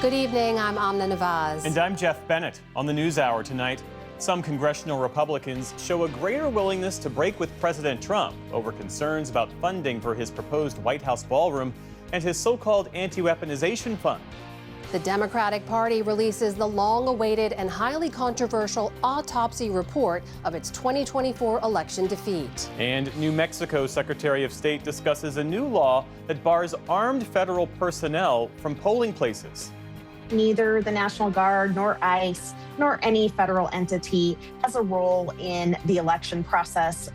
Good evening, I'm Amna Nawaz. And I'm Jeff Bennett. On the NewsHour tonight, some congressional Republicans show a greater willingness to break with President Trump over concerns about funding for his proposed White House ballroom and his so-called anti-weaponization fund. The Democratic Party releases the long-awaited and highly controversial autopsy report of its 2024 election defeat. And New Mexico Secretary of State discusses a new law that bars armed federal personnel from polling places. Neither the National Guard nor ICE nor any federal entity has a role in the election process.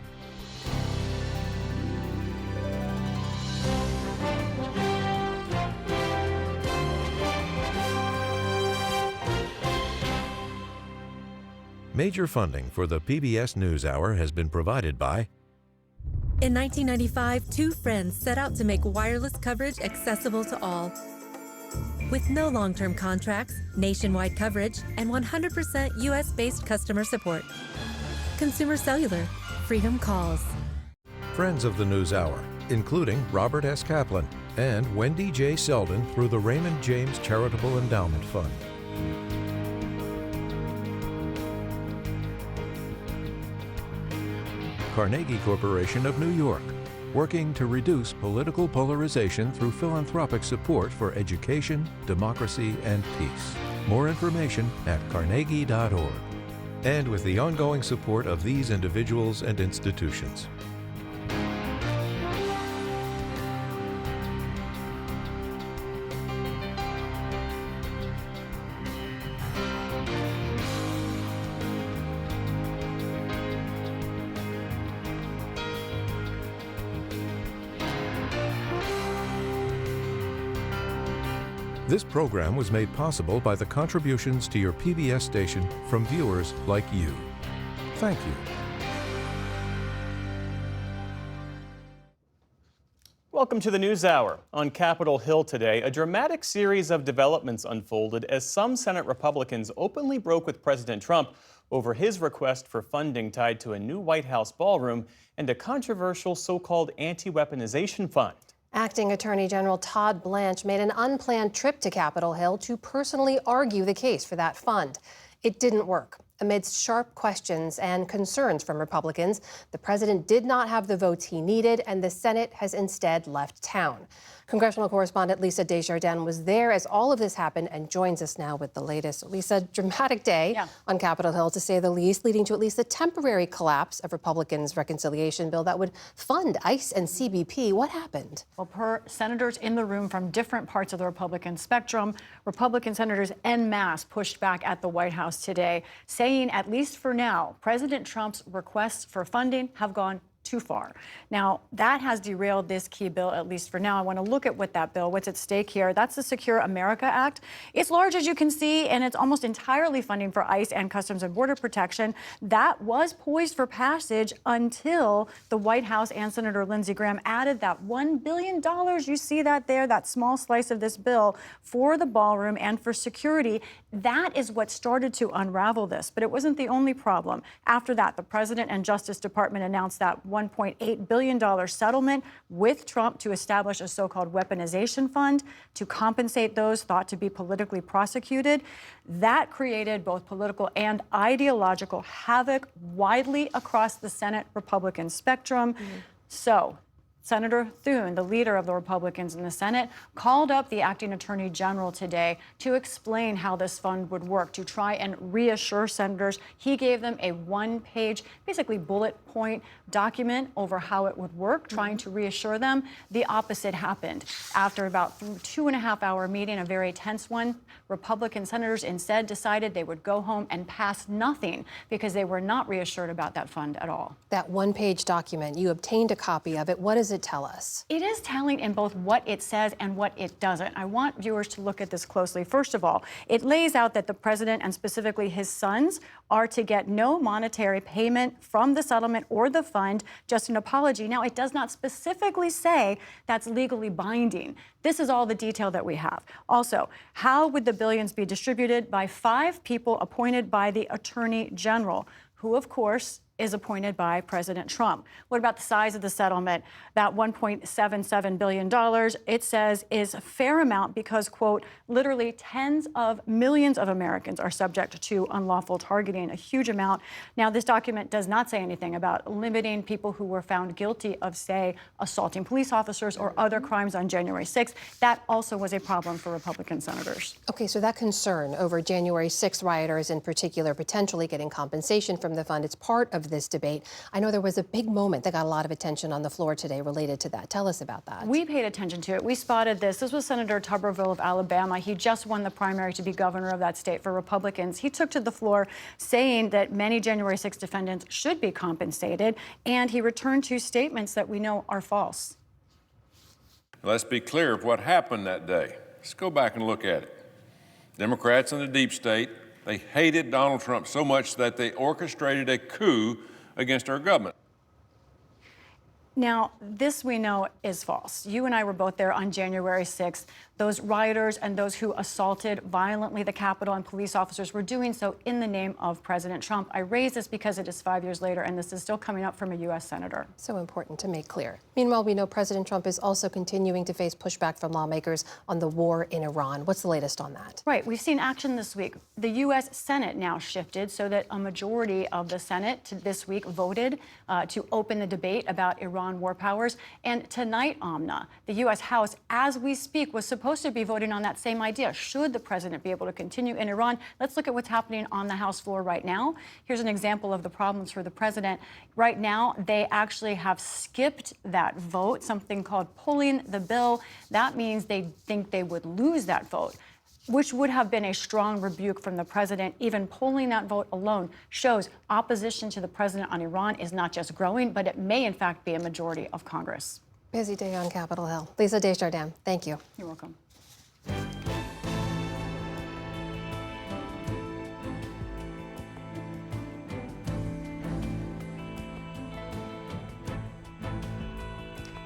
Major funding for the PBS News Hour has been provided by... In 1995, two friends set out to make wireless coverage accessible to all. With no long-term contracts, nationwide coverage, and 100% U.S.-based customer support. Consumer Cellular. Freedom calls. Friends of the News Hour, including Robert S. Kaplan and Wendy J. Selden through the Raymond James Charitable Endowment Fund. Carnegie Corporation of New York, working to reduce political polarization through philanthropic support for education, democracy, and peace. More information at carnegie.org. And with the ongoing support of these individuals and institutions. This program was made possible by the contributions to your PBS station from viewers like you. Thank you. Welcome to the NewsHour. On Capitol Hill today, a dramatic series of developments unfolded as some Senate Republicans openly broke with President Trump over his request for funding tied to a new White House ballroom and a controversial so-called anti-weaponization fund. Acting Attorney General Todd Blanche made an unplanned trip to Capitol Hill to personally argue the case for that fund. It didn't work. Amidst sharp questions and concerns from Republicans, the president did not have the votes he needed, and the Senate has instead left town. Congressional correspondent Lisa Desjardins was there as all of this happened and joins us now with the latest. Lisa, dramatic day on Capitol Hill, to say the least, leading to at least the temporary collapse of Republicans' reconciliation bill that would fund ICE and CBP. What happened? Well, per senators in the room from different parts of the Republican spectrum, Republican senators en masse pushed back at the White House today, saying, at least for now, President Trump's requests for funding have gone too far. Now, that has derailed this key bill, at least for now. I want to look at what that bill, what's at stake here. That's the Secure America Act. It's large, as you can see, and it's almost entirely funding for ICE and Customs and Border Protection. That was poised for passage until the White House and Senator Lindsey Graham added that $1 billion. You see that there, that small slice of this bill for the ballroom and for security. That is what started to unravel this, but it wasn't the only problem. After that, the President and Justice Department announced that $1.8 billion settlement with Trump to establish a so-called weaponization fund to compensate those thought to be politically prosecuted. That created both political and ideological havoc widely across the Senate Republican spectrum. So, Senator Thune, the leader of the Republicans in the Senate, called up the acting attorney general today to explain how this fund would work, to try and reassure senators. He gave them a one-page, basically bullet point document over how it would work, trying to reassure them. The opposite happened. After about 2.5-hour meeting, a very tense one, Republican senators instead decided they would go home and pass nothing because they were not reassured about that fund at all. That one-page document, you obtained a copy of it. What does it tell us? It is telling in both what it says and what it doesn't. I want viewers to look at this closely. First of all, it lays out that the president and specifically his sons are to get no monetary payment from the settlement or the fund, just an apology. Now, it does not specifically say that's legally binding. This is all the detail that we have. Also, how would the billions be distributed? By 5 people appointed by the Attorney General, who, of course, is appointed by President Trump. What about the size of the settlement? That $1.77 billion, it says, is a fair amount because, quote, literally tens of millions of Americans are subject to unlawful targeting, a huge amount. Now, this document does not say anything about limiting people who were found guilty of, say, assaulting police officers or other crimes on January 6th. That also was a problem for Republican senators. Okay, so that concern over January 6th rioters in particular potentially getting compensation from the fund, it's part of this debate. I know there was a big moment that got a lot of attention on the floor today related to that. Tell us about that. We paid attention to it. We spotted this. This was Senator Tuberville of Alabama. He just won the primary to be governor of that state for Republicans. He took to the floor saying that many January 6 defendants should be compensated, and he returned to statements that we know are false. Let's be clear of what happened that day. Let's go back and look at it. Democrats in the deep state, they hated Donald Trump so much that they orchestrated a coup against our government. Now, this we know is false. You and I were both there on January 6th. Those rioters and those who assaulted violently the Capitol and police officers were doing so in the name of President Trump. I raise this because it is 5 years later, and this is still coming up from a U.S. senator. So important to make clear. Meanwhile, we know President Trump is also continuing to face pushback from lawmakers on the war in Iran. What's the latest on that? Right. We've seen action this week. The U.S. Senate now shifted so that a majority of the Senate this week voted to open the debate about Iran war powers. And tonight, Amna, the U.S. House, as we speak, was supposed to be voting on that same idea. Should the president be able to continue in Iran? Let's look at what's happening on the House floor right now. Here's an example of the problems for the president. Right now, they actually have skipped that vote, something called pulling the bill. That means they think they would lose that vote, which would have been a strong rebuke from the president. Even polling that vote alone shows opposition to the president on Iran is not just growing, but it may in fact be a majority of Congress. Busy day on Capitol Hill. Lisa Desjardins, thank you. You're welcome.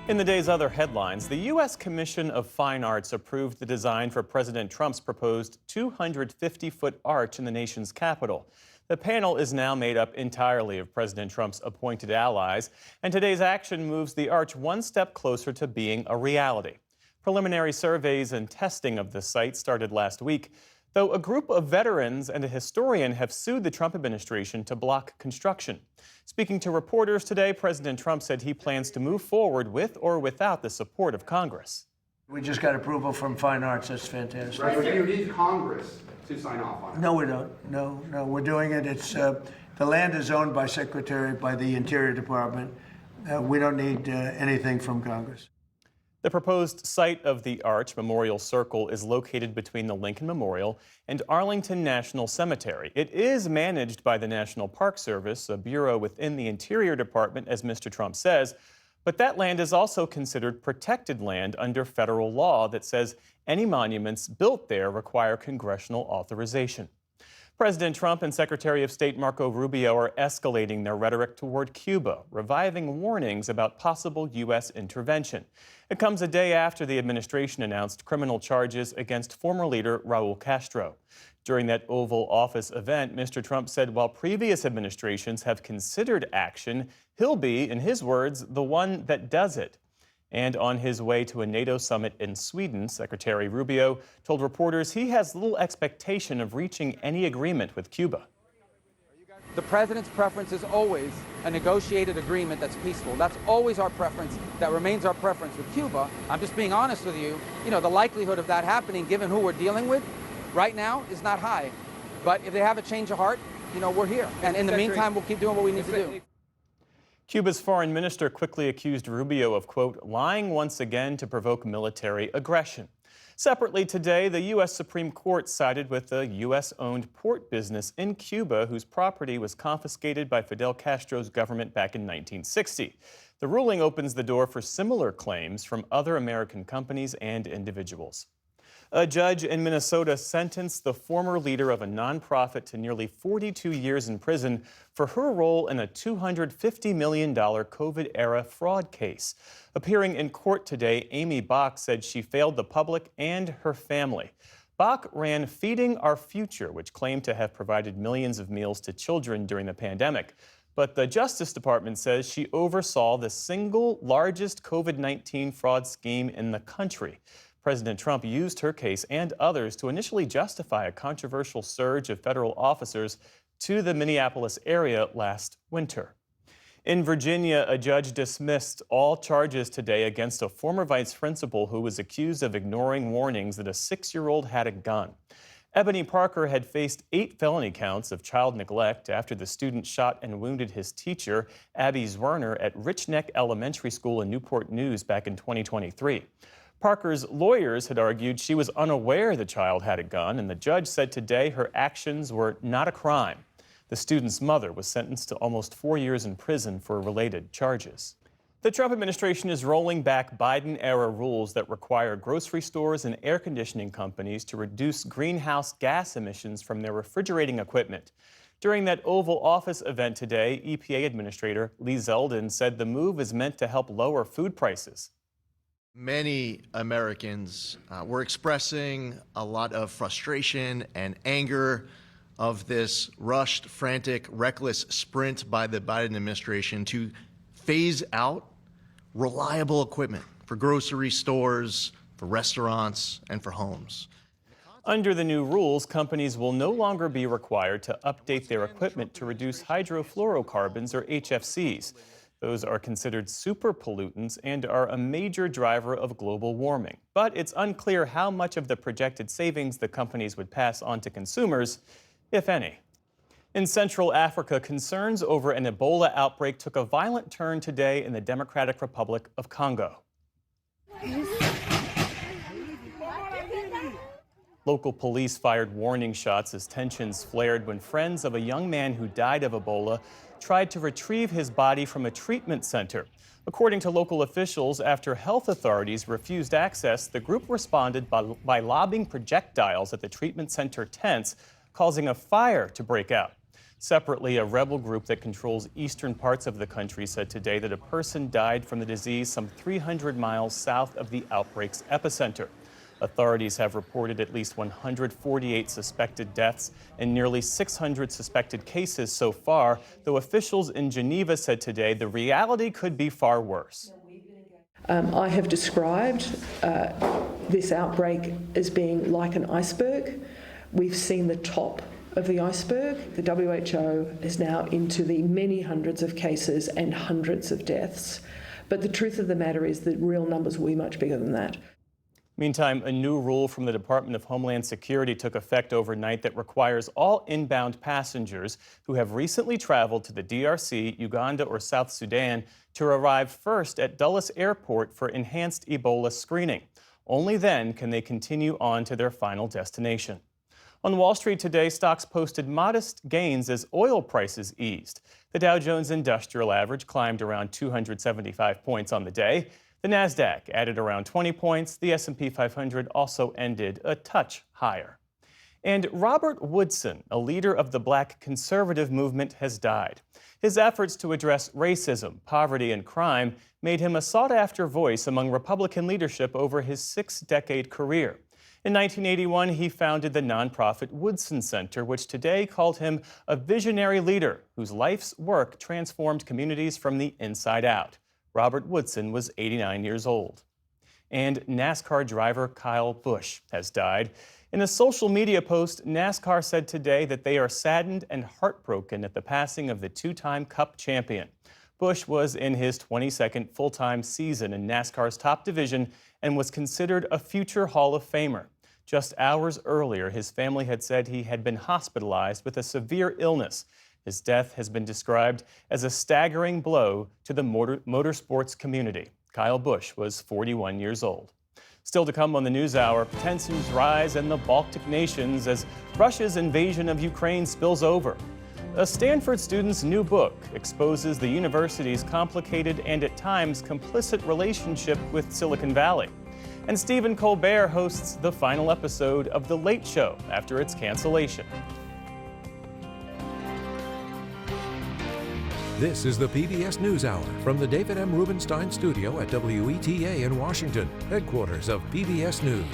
In the day's other headlines, the U.S. Commission of Fine Arts approved the design for President Trump's proposed 250-foot arch in the nation's capital. The panel is now made up entirely of President Trump's appointed allies, and today's action moves the arch one step closer to being a reality. Preliminary surveys and testing of the site started last week, though a group of veterans and a historian have sued the Trump administration to block construction. Speaking to reporters today, President Trump said he plans to move forward with or without the support of Congress. We just got approval from Fine Arts. That's fantastic. Right, but you need Congress to sign off on it. No, we don't. No, we're doing it. It's the land is owned by the Interior Department. We don't need anything from Congress. The proposed site of the Arch Memorial Circle is located between the Lincoln Memorial and Arlington National Cemetery. It is managed by the National Park Service, a bureau within the Interior Department, as Mr. Trump says. But that land is also considered protected land under federal law that says any monuments built there require congressional authorization. President Trump and Secretary of State Marco Rubio are escalating their rhetoric toward Cuba, reviving warnings about possible U.S. intervention. It comes a day after the administration announced criminal charges against former leader Raul Castro. During that Oval Office event, Mr. Trump said while previous administrations have considered action, he'll be, in his words, the one that does it. And on his way to a NATO summit in Sweden, Secretary Rubio told reporters he has little expectation of reaching any agreement with Cuba. The president's preference is always a negotiated agreement that's peaceful. That's always our preference. That remains our preference with Cuba. I'm just being honest with you. You know, the likelihood of that happening, given who we're dealing with right now, is not high. But if they have a change of heart, you know, we're here. And in the meantime, we'll keep doing what we need to do. Cuba's foreign minister quickly accused Rubio of, quote, lying once again to provoke military aggression. Separately today, the U.S. Supreme Court sided with a U.S.-owned port business in Cuba whose property was confiscated by Fidel Castro's government back in 1960. The ruling opens the door for similar claims from other American companies and individuals. A judge in Minnesota sentenced the former leader of a nonprofit to nearly 42 years in prison for her role in a $250 million COVID-era fraud case. Appearing in court today, Amy Bach said she failed the public and her family. Bach ran Feeding Our Future, which claimed to have provided millions of meals to children during the pandemic. But the Justice Department says she oversaw the single largest COVID-19 fraud scheme in the country. President Trump used her case and others to initially justify a controversial surge of federal officers to the Minneapolis area last winter. In Virginia, a judge dismissed all charges today against a former vice principal who was accused of ignoring warnings that a 6-year-old had a gun. Ebony Parker had faced 8 felony counts of child neglect after the student shot and wounded his teacher, Abby Zwerner, at Rich Neck Elementary School in Newport News back in 2023. Parker's lawyers had argued she was unaware the child had a gun, and the judge said today her actions were not a crime. The student's mother was sentenced to almost 4 years in prison for related charges. The Trump administration is rolling back Biden-era rules that require grocery stores and air conditioning companies to reduce greenhouse gas emissions from their refrigerating equipment. During that Oval Office event today, EPA Administrator Lee Zeldin said the move is meant to help lower food prices. Many Americans were expressing a lot of frustration and anger of this rushed, frantic, reckless sprint by the Biden administration to phase out reliable equipment for grocery stores, for restaurants, and for homes. Under the new rules, companies will no longer be required to update their equipment to reduce hydrofluorocarbons, or HFCs. Those are considered super pollutants and are a major driver of global warming. But it's unclear how much of the projected savings the companies would pass on to consumers, if any. In Central Africa, concerns over an Ebola outbreak took a violent turn today in the Democratic Republic of Congo. Local police fired warning shots as tensions flared when friends of a young man who died of Ebola tried to retrieve his body from a treatment center. According to local officials, after health authorities refused access, the group responded by lobbing projectiles at the treatment center tents, causing a fire to break out. Separately, a rebel group that controls eastern parts of the country said today that a person died from the disease some 300 miles south of the outbreak's epicenter. Authorities have reported at least 148 suspected deaths and nearly 600 suspected cases so far, though officials in Geneva said today the reality could be far worse. I have described this outbreak as being like an iceberg. We've seen the top of the iceberg. The WHO is now into the many hundreds of cases and hundreds of deaths. But the truth of the matter is that real numbers will be much bigger than that. Meantime, a new rule from the Department of Homeland Security took effect overnight that requires all inbound passengers who have recently traveled to the DRC, Uganda, or South Sudan to arrive first at Dulles Airport for enhanced Ebola screening. Only then can they continue on to their final destination. On Wall Street today, stocks posted modest gains as oil prices eased. The Dow Jones Industrial Average climbed around 275 points on the day. The Nasdaq added around 20 points. The S&P 500 also ended a touch higher. And Robert Woodson, a leader of the Black conservative movement, has died. His efforts to address racism, poverty, and crime made him a sought-after voice among Republican leadership over his 6-decade career. In 1981, he founded the nonprofit Woodson Center, which today called him a visionary leader whose life's work transformed communities from the inside out. Robert Woodson was 89 years old. And NASCAR driver Kyle Busch has died. In a social media post, NASCAR said today that they are saddened and heartbroken at the passing of the 2-time Cup champion. Busch was in his 22nd full-time season in NASCAR's top division and was considered a future Hall of Famer. Just hours earlier, his family had said he had been hospitalized with a severe illness. His death has been described as a staggering blow to the motorsports community. Kyle Busch was 41 years old. Still to come on the NewsHour, tensions rise in the Baltic nations as Russia's invasion of Ukraine spills over. A Stanford student's new book exposes the university's complicated and at times complicit relationship with Silicon Valley. And Stephen Colbert hosts the final episode of The Late Show after its cancellation. This is the PBS NewsHour from the David M. Rubenstein studio at WETA in Washington, headquarters of PBS News.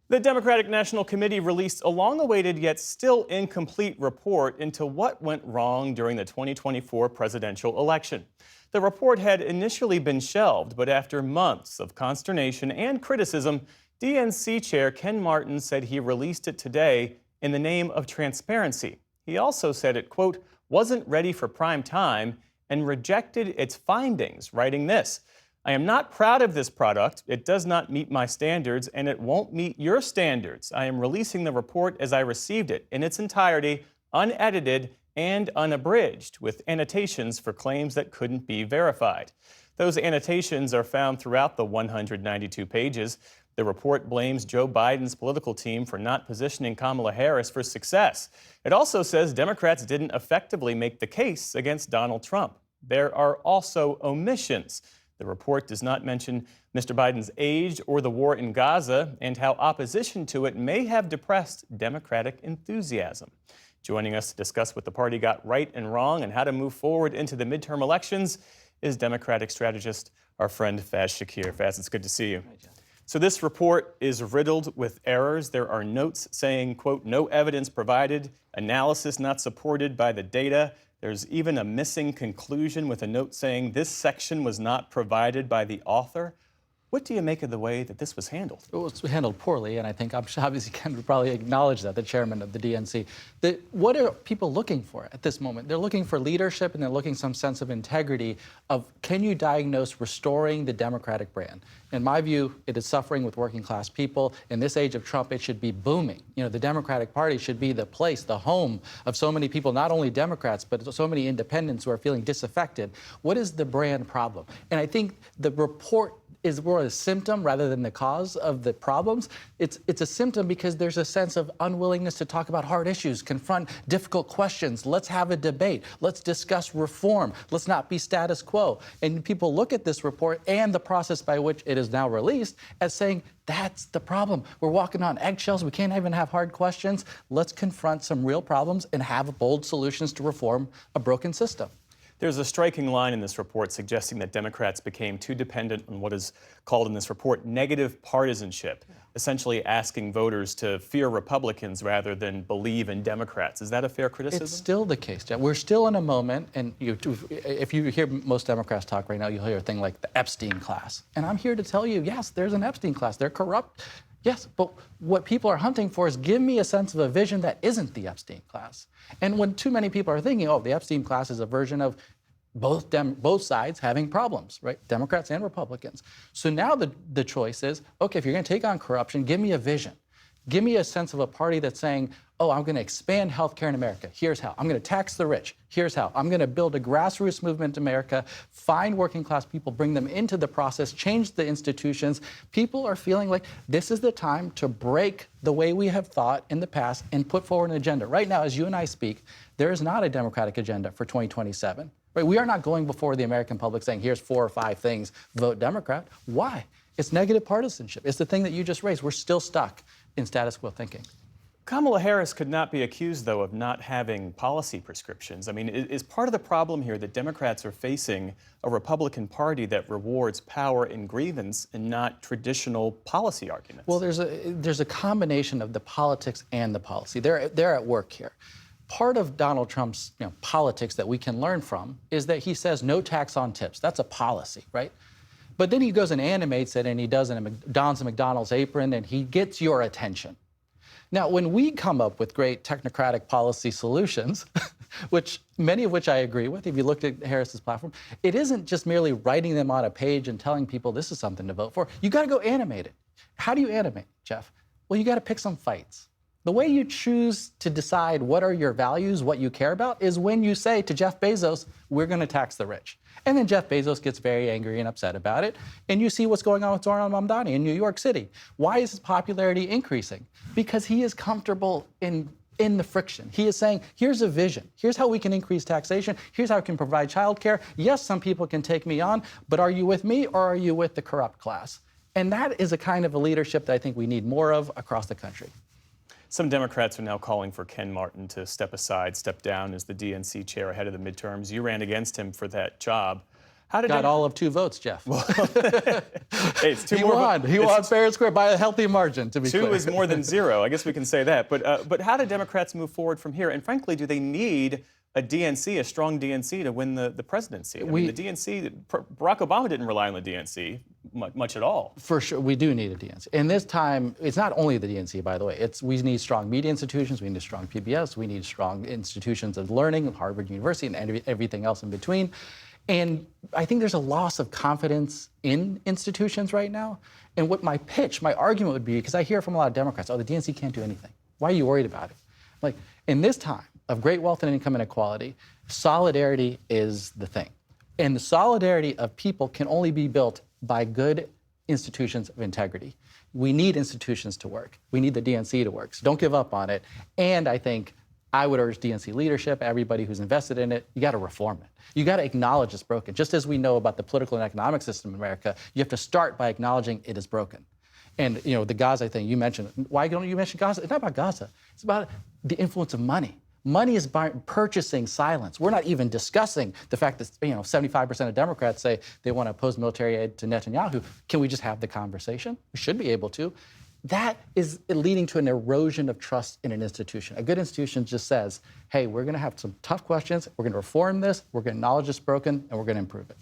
The Democratic National Committee released a long-awaited yet still incomplete report into what went wrong during the 2024 presidential election. The report had initially been shelved, but after months of consternation and criticism, DNC Chair Ken Martin said he released it today in the name of transparency. He also said it, quote, wasn't ready for prime time and rejected its findings, writing this: I am not proud of this product. It does not meet my standards, and it won't meet your standards. I am releasing the report as I received it, in its entirety, unedited and unabridged, with annotations for claims that couldn't be verified. Those annotations are found throughout the 192 pages. The report blames Joe Biden's political team for not positioning Kamala Harris for success. It also says Democrats didn't effectively make the case against Donald Trump. There are also omissions. The report does not mention Mr. Biden's age or the war in Gaza and how opposition to it may have depressed Democratic enthusiasm. Joining us to discuss what the party got right and wrong and how to move forward into the midterm elections is Democratic strategist, our friend Faz Shakir. Faz, it's good to see you. So this report is riddled with errors. There are notes saying, quote, no evidence provided, analysis not supported by the data. There's even a missing conclusion with a note saying this section was not provided by the author. What do you make of the way that this was handled? It was handled poorly, and I think obviously Ken would probably acknowledge that, the chairman of the DNC. What are people looking for at this moment? They're looking for leadership, and they're looking some sense of integrity of, can you diagnose restoring the Democratic brand? In my view, it is suffering with working class people. In this age of Trump, it should be booming. You know, the Democratic Party should be the place, the home of so many people, not only Democrats, but so many independents who are feeling disaffected. What is the brand problem? And I think the report is more a symptom rather than the cause of the problems. It's a symptom because there's a sense of unwillingness to talk about hard issues, confront difficult questions. Let's have a debate. Let's discuss reform. Let's not be status quo. And people look at this report and the process by which it is now released as saying, that's the problem. We're walking on eggshells. We can't even have hard questions. Let's confront some real problems and have bold solutions to reform a broken system. There's a striking line in this report suggesting that Democrats became too dependent on what is called in this report negative partisanship, essentially asking voters to fear Republicans rather than believe in Democrats. Is that a fair criticism? It's still the case, Jeff. We're still in a moment, and if you hear most Democrats talk right now, you'll hear a thing like the Epstein class. And I'm here to tell you, yes, there's an Epstein class. They're corrupt. Yes, but what people are hunting for is give me a sense of a vision that isn't the Epstein class. And when too many people are thinking, oh, the Epstein class is a version of both sides having problems, right? Democrats and Republicans. So now the choice is, okay, if you're going to take on corruption, give me a vision. Give me a sense of a party that's saying, oh, I'm going to expand healthcare in America. Here's how. I'm going to tax the rich. Here's how. I'm going to build a grassroots movement in America, find working class people, bring them into the process, change the institutions. People are feeling like this is the time to break the way we have thought in the past and put forward an agenda. Right now, as you and I speak, there is not a Democratic agenda for 2027. Right? We are not going before the American public saying, here's 4 or 5 things, vote Democrat. Why? It's negative partisanship. It's the thing that you just raised. We're still stuck in status quo thinking. Kamala Harris could not be accused, though, of not having policy prescriptions. I mean, is part of the problem here that Democrats are facing a Republican Party that rewards power and grievance and not traditional policy arguments? Well, there's a combination of the politics and the policy. They're at work here. Part of Donald Trump's politics that we can learn from is that he says no tax on tips. That's a policy, right? But then he goes and animates it, and he dons a McDonald's apron, and he gets your attention. Now, when we come up with great technocratic policy solutions, many of which I agree with, if you looked at Harris's platform, it isn't just merely writing them on a page and telling people this is something to vote for. You got to go animate it. How do you animate, Jeff? Well, you got to pick some fights. The way you choose to decide what are your values, what you care about, is when you say to Jeff Bezos, we're going to tax the rich. And then Jeff Bezos gets very angry and upset about it. And you see what's going on with Zohran Mamdani in New York City. Why is his popularity increasing? Because he is comfortable in the friction. He is saying, here's a vision. Here's how we can increase taxation. Here's how we can provide childcare. Yes, some people can take me on, but are you with me or are you with the corrupt class? And that is a kind of a leadership that I think we need more of across the country. Some Democrats are now calling for Ken Martin to step down as the DNC chair ahead of the midterms. You ran against him for that job. Got all of 2 votes, Jeff. Hey, it's 2 he more. Won. He won fair and square by a healthy margin, to be 2 clear. is more than 0. I guess we can say that. But how do Democrats move forward from here? And frankly, do they need a DNC, a strong DNC, to win the presidency? I mean, the DNC, Barack Obama didn't rely on the DNC much at all. For sure, we do need a DNC. And this time, it's not only the DNC, by the way. We need strong media institutions, we need strong PBS, we need strong institutions of learning, Harvard University, and everything else in between. And I think there's a loss of confidence in institutions right now. And what my argument would be, because I hear from a lot of Democrats, oh, the DNC can't do anything. Why are you worried about it? Like, in this time of great wealth and income inequality, solidarity is the thing. And the solidarity of people can only be built by good institutions of integrity. We need institutions to work. We need the DNC to work. So don't give up on it. And I think I would urge DNC leadership, everybody who's invested in it, you got to reform it. You got to acknowledge it's broken. Just as we know about the political and economic system in America, you have to start by acknowledging it is broken. And the Gaza thing you mentioned, why don't you mention Gaza? It's not about Gaza. It's about the influence of money. Money is purchasing silence. We're not even discussing the fact that 75% of Democrats say they want to oppose military aid to Netanyahu. Can we just have the conversation? We should be able to. That is leading to an erosion of trust in an institution. A good institution just says, hey, we're going to have some tough questions, we're going to reform this, we're going to acknowledge it's broken, and we're going to improve it.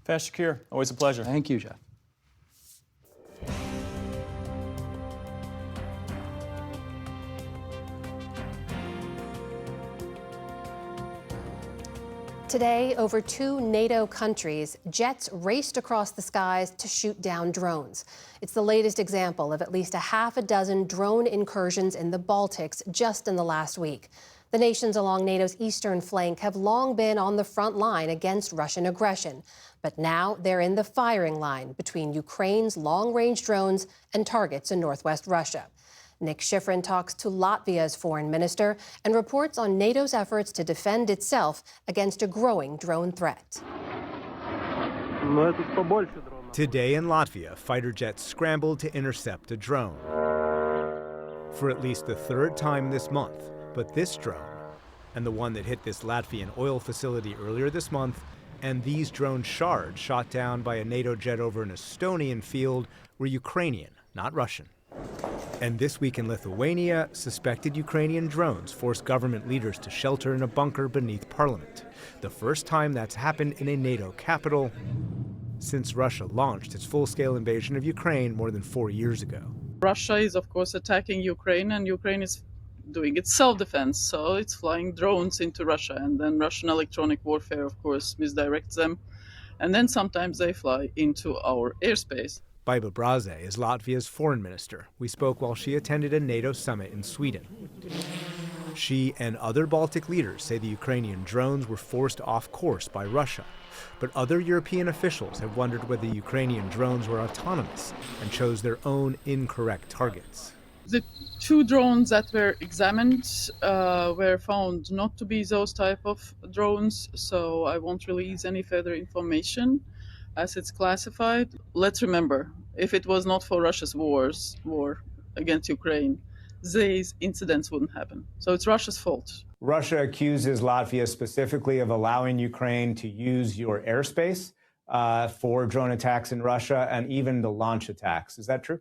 Faiz Shakir, always a pleasure. Thank you, Jeff. Today, over 2 NATO countries, jets raced across the skies to shoot down drones. It's the latest example of at least a half a dozen drone incursions in the Baltics just in the last week. The nations along NATO's eastern flank have long been on the front line against Russian aggression. But now they're in the firing line between Ukraine's long-range drones and targets in northwest Russia. Nick Schifrin talks to Latvia's foreign minister and reports on NATO's efforts to defend itself against a growing drone threat. Today in Latvia, fighter jets scrambled to intercept a drone. For at least the 3rd time this month, but this drone, and the one that hit this Latvian oil facility earlier this month, and these drone shards shot down by a NATO jet over an Estonian field were Ukrainian, not Russian. And this week in Lithuania, suspected Ukrainian drones forced government leaders to shelter in a bunker beneath parliament. The first time that's happened in a NATO capital since Russia launched its full-scale invasion of Ukraine more than 4 years ago. Russia is, of course, attacking Ukraine, and Ukraine is doing its self-defense, so it's flying drones into Russia, and then Russian electronic warfare, of course, misdirects them, and then sometimes they fly into our airspace. Baiba Braze is Latvia's foreign minister. We spoke while she attended a NATO summit in Sweden. She and other Baltic leaders say the Ukrainian drones were forced off course by Russia. But other European officials have wondered whether Ukrainian drones were autonomous and chose their own incorrect targets. The 2 drones that were examined were found not to be those type of drones, so I won't release any further information as it's classified. Let's remember, if it was not for Russia's war against Ukraine, these incidents wouldn't happen. So it's Russia's fault. Russia accuses Latvia specifically of allowing Ukraine to use your airspace for drone attacks in Russia and even to launch attacks. Is that true?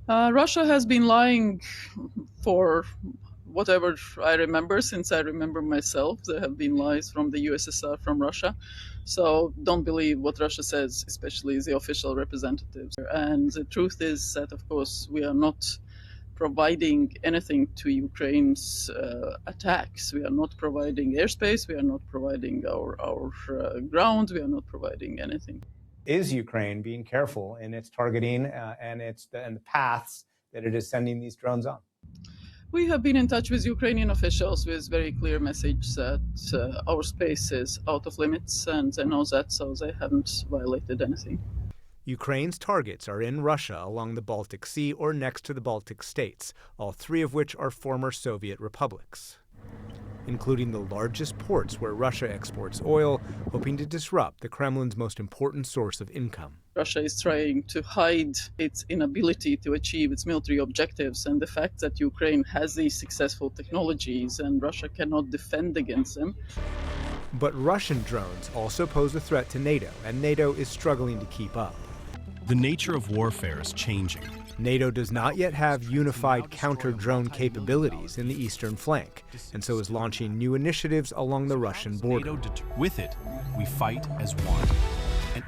Russia has been lying for whatever I remember, since I remember myself. There have been lies from the USSR, from Russia. So don't believe what Russia says, especially the official representatives. And the truth is that, of course, we are not providing anything to Ukraine's attacks. We are not providing airspace. We are not providing our ground. We are not providing anything. Is Ukraine being careful in its targeting and the paths that it is sending these drones on? We have been in touch with Ukrainian officials with very clear message that our space is out of limits, and they know that, so they haven't violated anything. Ukraine's targets are in Russia along the Baltic Sea or next to the Baltic states, all 3 of which are former Soviet republics, including the largest ports where Russia exports oil, hoping to disrupt the Kremlin's most important source of income. Russia is trying to hide its inability to achieve its military objectives, and the fact that Ukraine has these successful technologies and Russia cannot defend against them. But Russian drones also pose a threat to NATO, and NATO is struggling to keep up. The nature of warfare is changing. NATO does not yet have unified counter-drone capabilities in the eastern flank, and so is launching new initiatives along the Russian border. With it, we fight as one.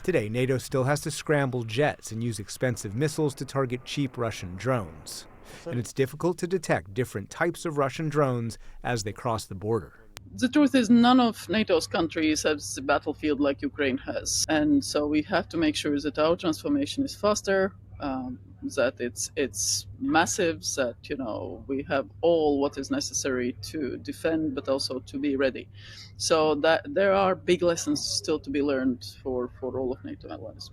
Today, NATO still has to scramble jets and use expensive missiles to target cheap Russian drones. And it's difficult to detect different types of Russian drones as they cross the border. The truth is, none of NATO's countries has a battlefield like Ukraine has. And so we have to make sure that our transformation is faster, that it's massive, that, you know, we have all what is necessary to defend, but also to be ready. So that there are big lessons still to be learned for all of NATO allies.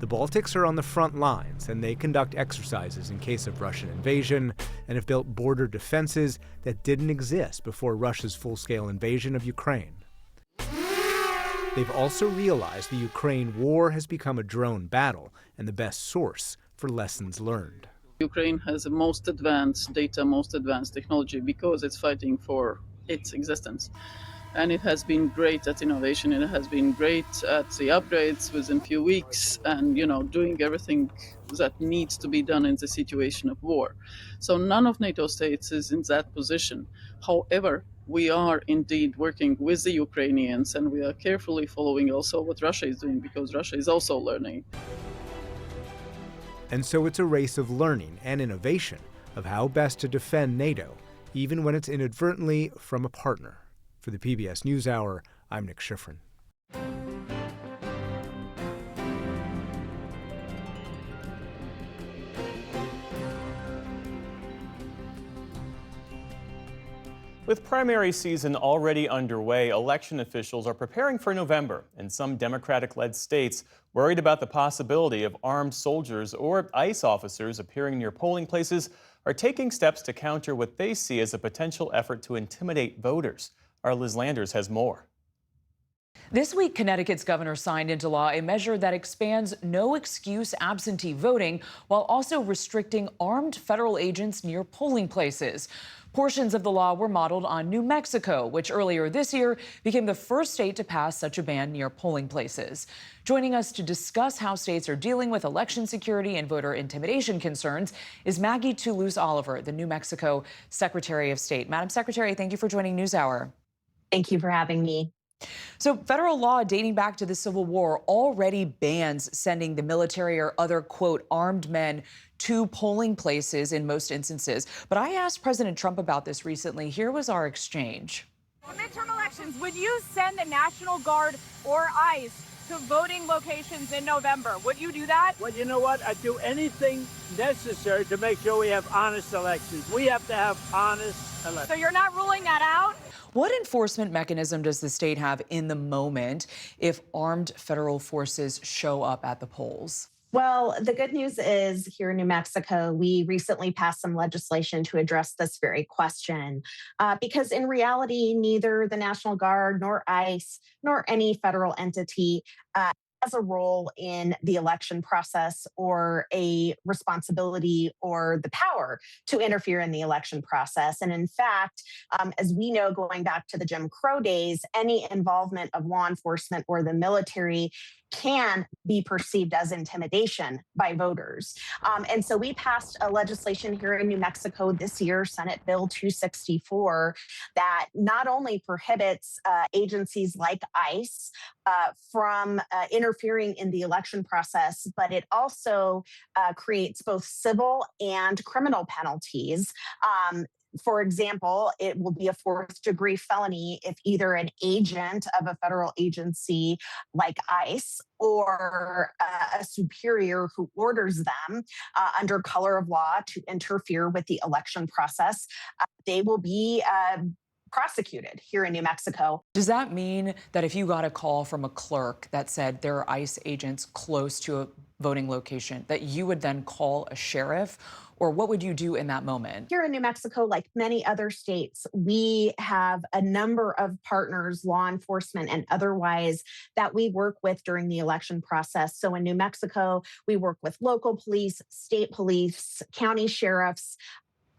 The Baltics are on the front lines, and they conduct exercises in case of Russian invasion and have built border defenses that didn't exist before Russia's full-scale invasion of Ukraine. They've also realized the Ukraine war has become a drone battle and the best source for lessons learned. Ukraine has the most advanced data, most advanced technology because it's fighting for its existence. And it has been great at innovation. It has been great at the upgrades within a few weeks and, you know, doing everything that needs to be done in the situation of war. So none of NATO states is in that position. However, we are indeed working with the Ukrainians, and we are carefully following also what Russia is doing, because Russia is also learning. And so it's a race of learning and innovation of how best to defend NATO, even when it's inadvertently from a partner. For the PBS News Hour, I'm Nick Schifrin. With primary season already underway, election officials are preparing for November, and some Democratic-led states worried about the possibility of armed soldiers or ICE officers appearing near polling places are taking steps to counter what they see as a potential effort to intimidate voters. Our Liz Landers has more. This week, Connecticut's governor signed into law a measure that expands no-excuse absentee voting while also restricting armed federal agents near polling places. Portions of the law were modeled on New Mexico, which earlier this year became the first state to pass such a ban near polling places. Joining us to discuss how states are dealing with election security and voter intimidation concerns is Maggie Toulouse-Oliver, the New Mexico Secretary of State. Madam Secretary, thank you for joining NewsHour. Thank you for having me. So federal law dating back to the Civil War already bans sending the military or other, quote, armed men to polling places in most instances. But I asked President Trump about this recently. Here was our exchange. For midterm elections, would you send the National Guard or ICE to voting locations in November? Would you do that? Well, you know what? I'd do anything necessary to make sure we have honest elections. We have to have honest elections. So you're not ruling that out? What enforcement mechanism does the state have in the moment if armed federal forces show up at the polls? Well, the good news is here in New Mexico, we recently passed some legislation to address this very question, because in reality, neither the National Guard nor ICE nor any federal entity has a role in the election process or a responsibility or the power to interfere in the election process. And in fact, as we know, going back to the Jim Crow days, any involvement of law enforcement or the military can be perceived as intimidation by voters. And so we passed a legislation here in New Mexico this year, Senate Bill 264, that not only prohibits agencies like ICE from interfering in the election process, but it also creates both civil and criminal penalties. For example, it will be a fourth-degree felony if either an agent of a federal agency like ICE or a superior who orders them under color of law to interfere with the election process, they will be prosecuted here in New Mexico. Does that mean that if you got a call from a clerk that said there are ICE agents close to a voting location, that you would then call a sheriff? Or what would you do in that moment? Here in New Mexico, like many other states, we have a number of partners, law enforcement and otherwise, that we work with during the election process. So in New Mexico, we work with local police, state police, county sheriffs,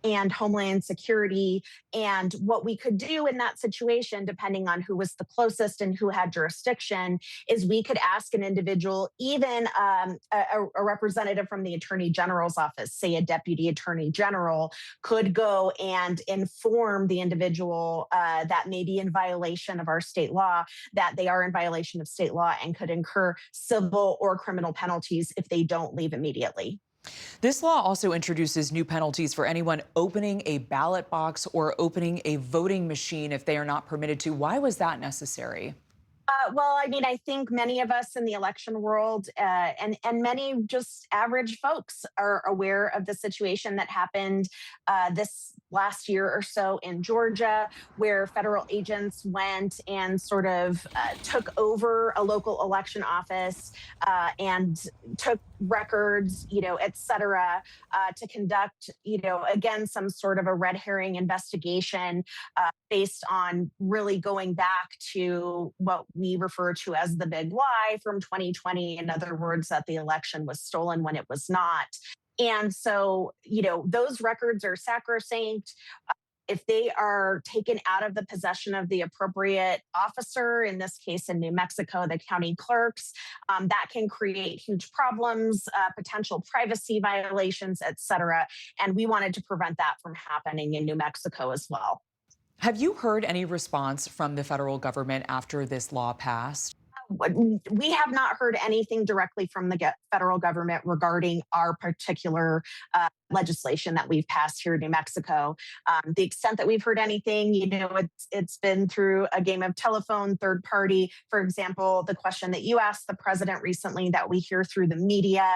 and Homeland Security. And what we could do in that situation, depending on who was the closest and who had jurisdiction, is we could ask an individual, even a representative from the Attorney General's office, say a deputy attorney general, could go and inform the individual that may be in violation of our state law, that they are in violation of state law and could incur civil or criminal penalties if they don't leave immediately. This law also introduces new penalties for anyone opening a ballot box or opening a voting machine if they are not permitted to. Why was that necessary? Well, I mean, I think many of us in the election world and many just average folks are aware of the situation that happened this last year or so in Georgia, where federal agents went and sort of took over a local election office and took records, et cetera, to conduct, again, some sort of a red herring investigation based on really going back to what we refer to as the big lie from 2020. In other words, that the election was stolen when it was not. And so, those records are sacrosanct. If they are taken out of the possession of the appropriate officer, in this case in New Mexico, the county clerks, that can create huge problems, potential privacy violations, et cetera. And we wanted to prevent that from happening in New Mexico as well. Have you heard any response from the federal government after this law passed? We have not heard anything directly from the federal government regarding our particular legislation that we've passed here in New Mexico. The extent that we've heard anything, it's been through a game of telephone, third party. For example, the question that you asked the president recently that we hear through the media,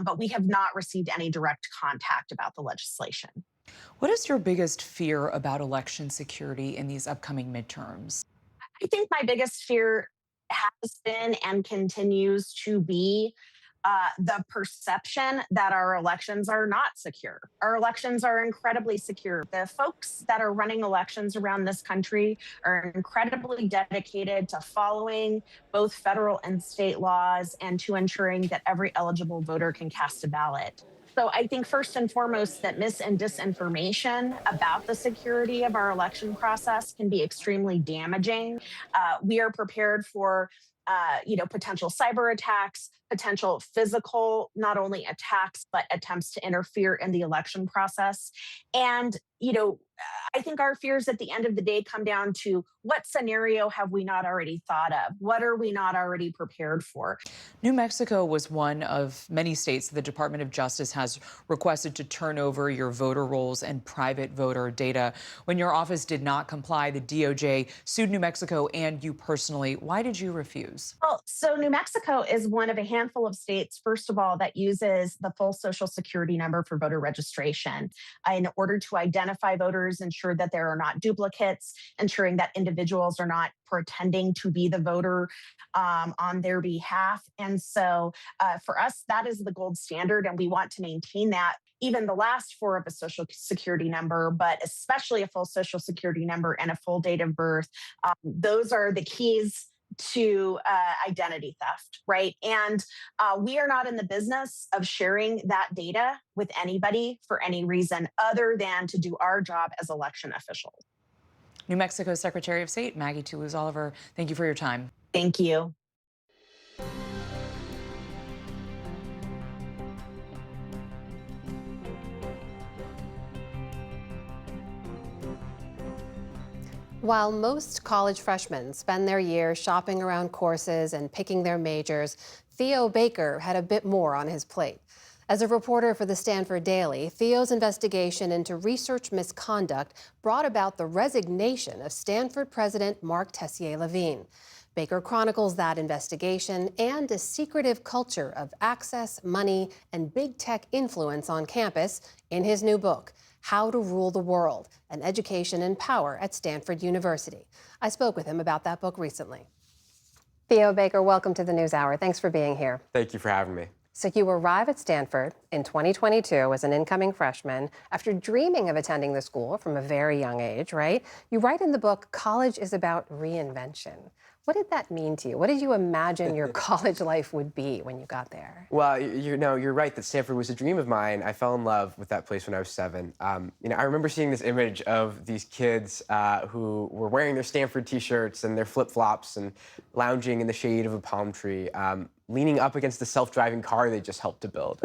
but we have not received any direct contact about the legislation. What is your biggest fear about election security in these upcoming midterms? I think my biggest fear has been and continues to be the perception that our elections are not secure. Our elections are incredibly secure. The folks that are running elections around this country are incredibly dedicated to following both federal and state laws and to ensuring that every eligible voter can cast a ballot. So I think first and foremost that mis and disinformation about the security of our election process can be extremely damaging. We are prepared for potential cyber attacks, potential physical, not only attacks, but attempts to interfere in the election process. And, I think our fears at the end of the day come down to what scenario have we not already thought of? What are we not already prepared for? New Mexico was one of many states the Department of Justice has requested to turn over your voter rolls and private voter data. When your office did not comply, the DOJ sued New Mexico and you personally. Why did you refuse? Well, so New Mexico is one of a handful of states, first of all, that uses the full Social Security number for voter registration in order to identify voters, ensure that there are not duplicates, ensuring that individuals are not pretending to be the voter on their behalf. And so for us, that is the gold standard, and we want to maintain that. Even the last four of a Social Security number, but especially a full Social Security number and a full date of birth, those are the keys to identity theft, right? And we are not in the business of sharing that data with anybody for any reason other than to do our job as election officials. New Mexico Secretary of State Maggie Toulouse-Oliver, thank you for your time. Thank you. While most college freshmen spend their year shopping around courses and picking their majors, Theo Baker had a bit more on his plate. As a reporter for the Stanford Daily, Theo's investigation into research misconduct brought about the resignation of Stanford President Mark Tessier-Lavigne. Baker chronicles that investigation and a secretive culture of access, money, and big tech influence on campus in his new book, How to Rule the World, An Education in Power at Stanford University. I spoke with him about that book recently. Theo Baker, welcome to the NewsHour. Thanks for being here. Thank you for having me. So you arrive at Stanford in 2022 as an incoming freshman after dreaming of attending the school from a very young age, right? You write in the book, college is about reinvention. What did that mean to you? What did you imagine your college life would be when you got there? Well, you're right that Stanford was a dream of mine. I fell in love with that place when I was 7. I remember seeing this image of these kids who were wearing their Stanford T-shirts and their flip-flops and lounging in the shade of a palm tree, leaning up against the self-driving car they just helped to build.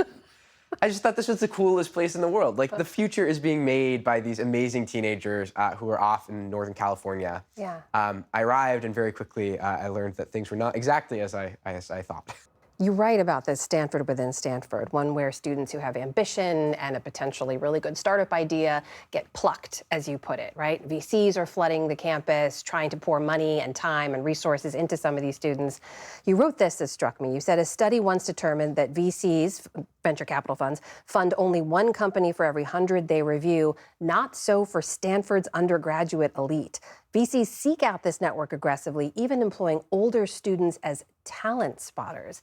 I just thought this was the coolest place in the world. Like, the future is being made by these amazing teenagers who are off in Northern California. Yeah. I arrived, and very quickly I learned that things were not exactly as I thought. You write about this Stanford within Stanford, one where students who have ambition and a potentially really good startup idea get plucked, as you put it, right? VCs are flooding the campus, trying to pour money and time and resources into some of these students. You wrote this struck me. You said a study once determined that VCs, venture capital funds, fund only one company for every 100 they review. Not so for Stanford's undergraduate elite. VCs seek out this network aggressively, even employing older students as talent spotters.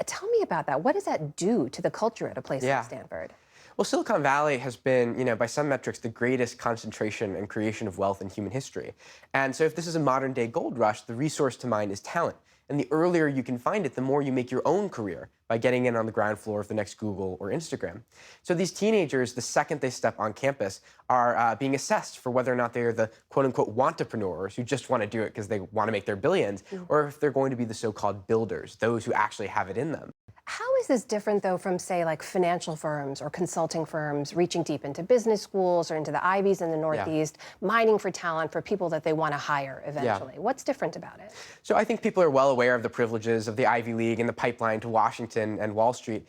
Tell me about that. What does that do to the culture at a place like Stanford? Well, Silicon Valley has been, by some metrics, the greatest concentration and creation of wealth in human history. And so if this is a modern-day gold rush, the resource to mine is talent. And the earlier you can find it, the more you make your own career by getting in on the ground floor of the next Google or Instagram. So these teenagers, the second they step on campus, are being assessed for whether or not they're the quote-unquote wantrepreneurs who just want to do it because they want to make their billions, or if they're going to be the so-called builders, those who actually have it in them. How is this different, though, from, say, like financial firms or consulting firms reaching deep into business schools or into the Ivies in the Northeast, mining for talent for people that they want to hire eventually? What's different about it? So I think people are well aware of the privileges of the Ivy League and the pipeline to Washington and Wall Street.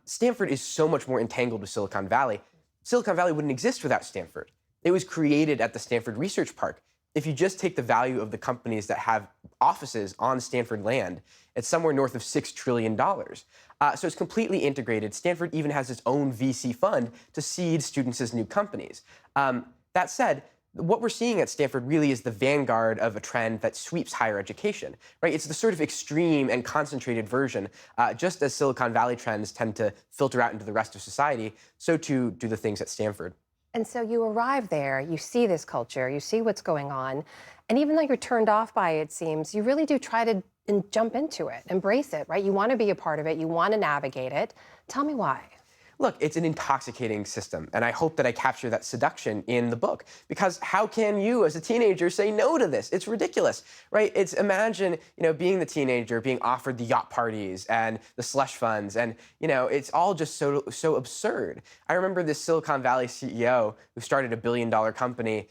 Stanford is so much more entangled with Silicon Valley. Silicon Valley wouldn't exist without Stanford. It was created at the Stanford Research Park. If you just take the value of the companies that have offices on Stanford land, it's somewhere north of $6 trillion. So it's completely integrated. Stanford even has its own VC fund to seed students as new companies. That said, what we're seeing at Stanford really is the vanguard of a trend that sweeps higher education, right? It's the sort of extreme and concentrated version. Just as Silicon Valley trends tend to filter out into the rest of society, so too do the things at Stanford. And so you arrive there, you see this culture, you see what's going on, and even though you're turned off by it, it seems, you really do try to jump into it, embrace it, right? You want to be a part of it, you want to navigate it. Tell me why. Look, it's an intoxicating system, and I hope that I capture that seduction in the book, because how can you, as a teenager, say no to this? It's ridiculous, right? It's imagine, being the teenager, being offered the yacht parties and the slush funds, and, it's all just so absurd. I remember this Silicon Valley CEO who started a billion-dollar company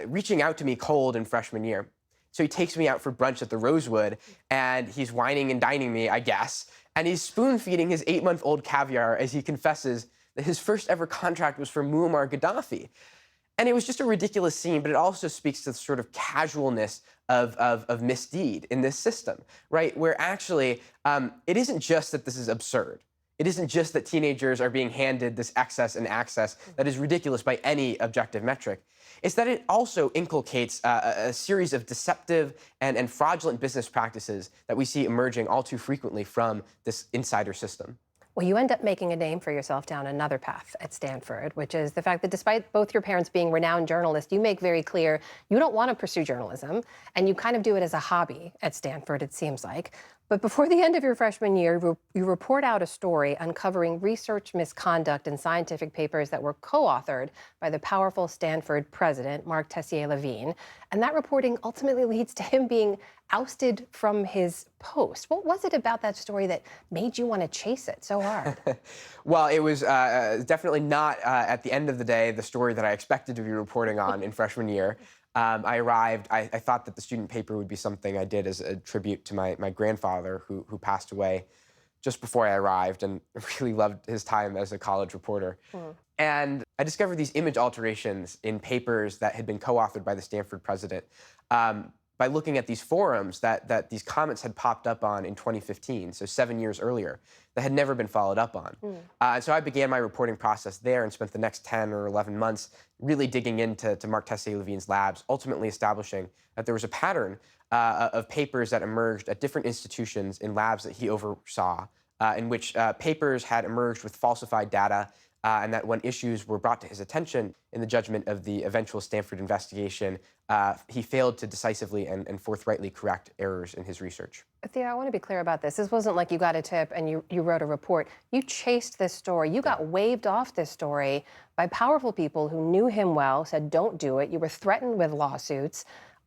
reaching out to me cold in freshman year. So he takes me out for brunch at the Rosewood, and he's wining and dining me, I guess, and he's spoon-feeding his 8-month-old caviar as he confesses that his first ever contract was for Muammar Gaddafi. And it was just a ridiculous scene, but it also speaks to the sort of casualness of misdeed in this system, right? Where actually, it isn't just that this is absurd. It isn't just that teenagers are being handed this excess and access that is ridiculous by any objective metric. It's that it also inculcates a series of deceptive and fraudulent business practices that we see emerging all too frequently from this insider system. Well, you end up making a name for yourself down another path at Stanford, which is the fact that despite both your parents being renowned journalists, you make very clear you don't want to pursue journalism, and you kind of do it as a hobby at Stanford, it seems like. But before the end of your freshman year, you report out a story uncovering research misconduct in scientific papers that were co-authored by the powerful Stanford president, Mark Tessier-Lavigne. And that reporting ultimately leads to him being ousted from his post. What was it about that story that made you want to chase it so hard? Well, it was definitely not, at the end of the day, the story that I expected to be reporting on in freshman year. I arrived, I thought that the student paper would be something I did as a tribute to my grandfather who passed away just before I arrived, and really loved his time as a college reporter. And I discovered these image alterations in papers that had been co-authored by the Stanford president by looking at these forums that these comments had popped up on in 2015, so 7 years earlier, that had never been followed up on. And so I began my reporting process there and spent the next 10 or 11 months really digging into Mark Tessier-Lavigne's labs, ultimately establishing that there was a pattern of papers that emerged at different institutions in labs that he oversaw, in which papers had emerged with falsified data and that when issues were brought to his attention in the judgment of the eventual Stanford investigation, he failed to decisively and forthrightly correct errors in his research. Theo, I want to be clear about this. This wasn't like you got a tip and you wrote a report. You chased this story. You got waved off this story by powerful people who knew him well, said don't do it. You were threatened with lawsuits.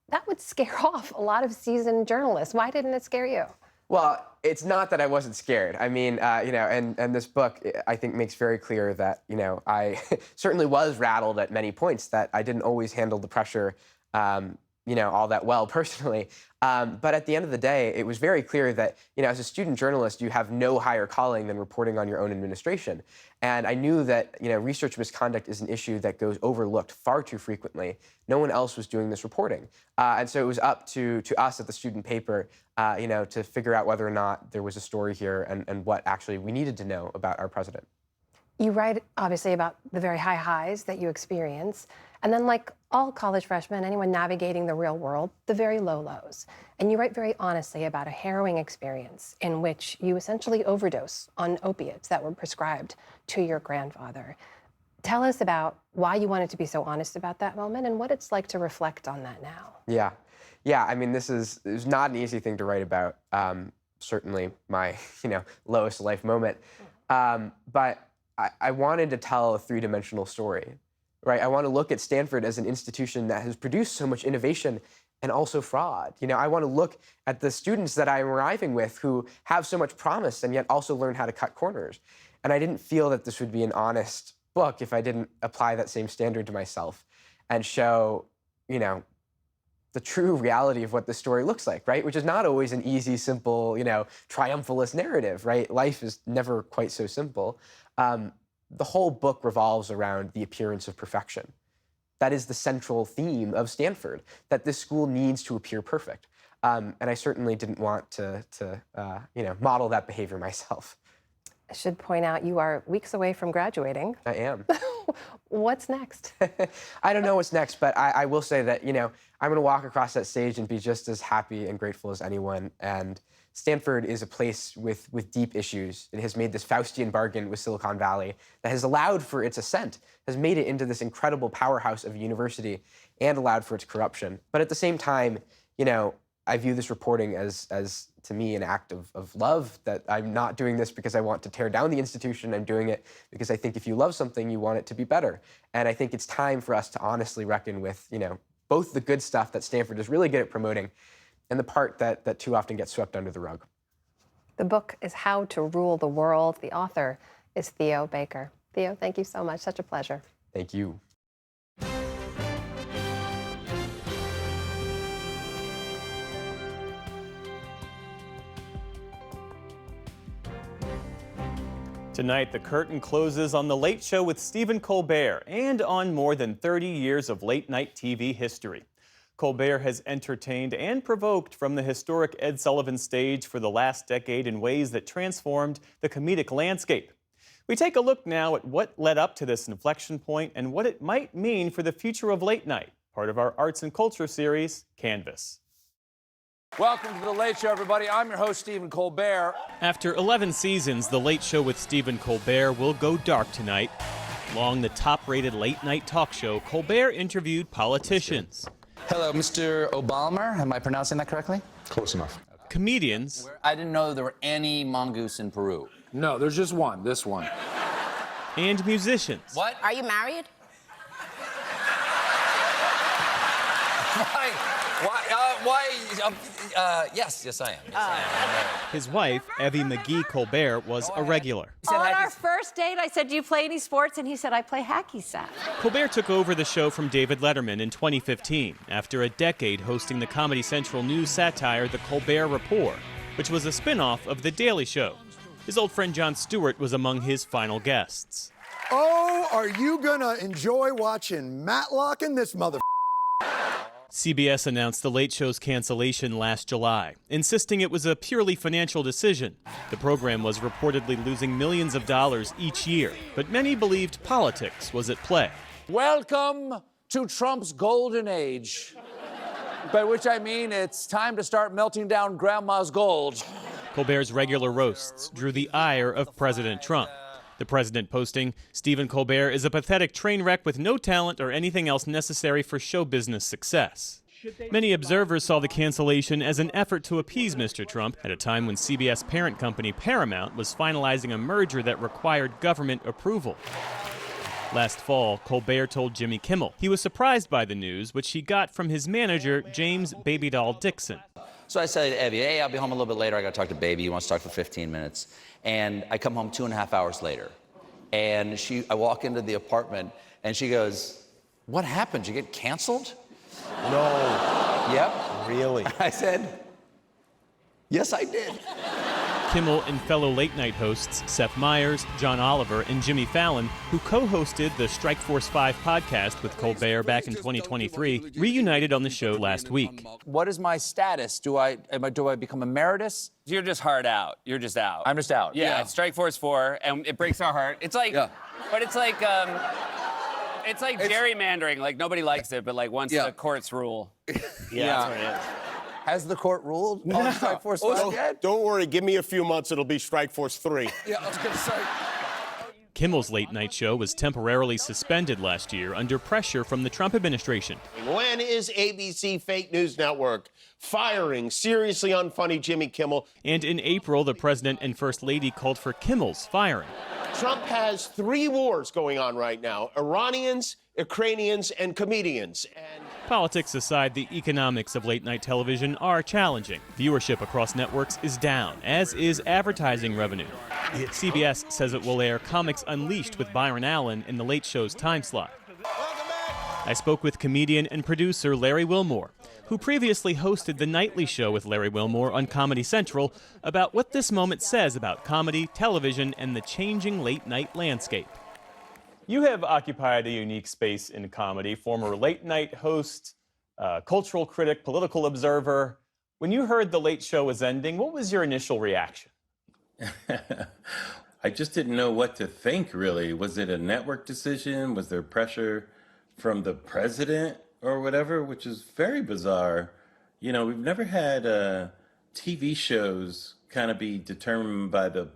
That would scare off a lot of seasoned journalists. Why didn't it scare you? Well, it's not that I wasn't scared. I mean, and this book, I think, makes very clear that, I certainly was rattled at many points, that I didn't always handle the pressure, all that well personally. But at the end of the day, it was very clear that, as a student journalist, you have no higher calling than reporting on your own administration. And I knew that, research misconduct is an issue that goes overlooked far too frequently. No one else was doing this reporting. And so it was up to us at the student paper, to figure out whether or not there was a story here and what actually we needed to know about our president. You write, obviously, about the very high highs that you experience, and then, like all college freshmen, anyone navigating the real world, the very low lows. And you write very honestly about a harrowing experience in which you essentially overdose on opiates that were prescribed to your grandfather. Tell us about why you wanted to be so honest about that moment and what it's like to reflect on that now. Yeah. I mean, this is not an easy thing to write about. Certainly my, lowest life moment. But I wanted to tell a three-dimensional story, right? I want to look at Stanford as an institution that has produced so much innovation and also fraud. I want to look at the students that I'm arriving with who have so much promise and yet also learn how to cut corners. And I didn't feel that this would be an honest book if I didn't apply that same standard to myself and show, the true reality of what the story looks like, right? Which is not always an easy, simple, triumphalist narrative, right? Life is never quite so simple. The whole book revolves around the appearance of perfection. That is the central theme of Stanford, that this school needs to appear perfect. And I certainly didn't want to model that behavior myself. I should point out you are weeks away from graduating. I am. What's next? I don't know what's next, but I will say that, I'm going to walk across that stage and be just as happy and grateful as anyone. And Stanford is a place with deep issues. It has made this Faustian bargain with Silicon Valley that has allowed for its ascent, has made it into this incredible powerhouse of a university and allowed for its corruption. But at the same time, I view this reporting as to me, an act of love, that I'm not doing this because I want to tear down the institution. I'm doing it because I think if you love something, you want it to be better. And I think it's time for us to honestly reckon with, both the good stuff that Stanford is really good at promoting and the part that too often gets swept under the rug. The book is How to Rule the World. The author is Theo Baker. Theo, thank you so much. Such a pleasure. Thank you. Tonight, the curtain closes on The Late Show with Stephen Colbert and on more than 30 years of late-night TV history. Colbert has entertained and provoked from the historic Ed Sullivan stage for the last decade in ways that transformed the comedic landscape. We take a look now at what led up to this inflection point and what it might mean for the future of late night, part of our arts and culture series, Canvas. Welcome to The Late Show, everybody. I'm your host, Stephen Colbert. After 11 seasons, The Late Show with Stephen Colbert will go dark tonight. Long the top-rated late-night talk show, Colbert interviewed politicians. Hello, Mr. Obama. Am I pronouncing that correctly? Close enough. Comedians. I didn't know there were any mongoose in Peru. No, there's just one, this one. And musicians. What? Are you married? Yes, I am. Yes, I am. His wife, Evie McGee Colbert, was a regular. On our first date, I said, do you play any sports? And he said, I play hacky sack. Colbert took over the show from David Letterman in 2015 after a decade hosting the Comedy Central news satire The Colbert Report, which was a spin-off of The Daily Show. His old friend Jon Stewart was among his final guests. Oh, are you gonna enjoy watching Matlock in this mother? CBS announced The Late Show's cancellation last July, insisting it was a purely financial decision. The program was reportedly losing millions of dollars each year, but many believed politics was at play. Welcome to Trump's golden age, by which I mean it's time to start melting down grandma's gold. Colbert's regular roasts drew the ire of President Trump. The president posting, Stephen Colbert is a pathetic train wreck with no talent or anything else necessary for show business success. Many observers saw the cancellation as an effort to appease Mr. Trump at a time when CBS parent company Paramount was finalizing a merger that required government approval. Last fall, Colbert told Jimmy Kimmel he was surprised by the news, which he got from his manager, James Baby Doll Dixon. So I said to Evie, hey, I'll be home a little bit later. I got to talk to Baby. He wants to talk for 15 minutes. And I come home 2.5 hours later. And I walk into the apartment, and she goes, what happened? Did you get canceled? No. Yep. Really? I said, yes, I did. Kimmel and fellow late-night hosts Seth Meyers, John Oliver, and Jimmy Fallon, who co-hosted the Strike Force 5 podcast with Colbert back in 2023, reunited on the show last week. What is my status? Do I become emeritus? You're just hard out. You're just out. I'm just out. Yeah, it's Strike Force 4, and it breaks our heart. It's like, but it's like gerrymandering. Like, nobody likes it, but like once the courts rule. That's what it is. Has the court ruled on Strike Force 5 yet? Don't worry, give me a few months, it'll be Strike Force 3. Yeah, I was going to say. Kimmel's late-night show was temporarily suspended last year under pressure from the Trump administration. When is ABC Fake News Network firing seriously unfunny Jimmy Kimmel? And in April, the president and first lady called for Kimmel's firing. Trump has 3 wars going on right now: Iranians, Ukrainians, and comedians. Politics aside, the economics of late-night television are challenging. Viewership across networks is down, as is advertising revenue. CBS says it will air Comics Unleashed with Byron Allen in the Late Show's time slot. I spoke with comedian and producer Larry Wilmore, who previously hosted The Nightly Show with Larry Wilmore on Comedy Central, about what this moment says about comedy, television, and the changing late-night landscape. You have occupied a unique space in comedy, former late-night host, cultural critic, political observer. When you heard The Late Show was ending, what was your initial reaction? I just didn't know what to think, really. Was it a network decision? Was there pressure from the president or whatever, which is very bizarre. You know, we've never had TV shows kind of be determined by the,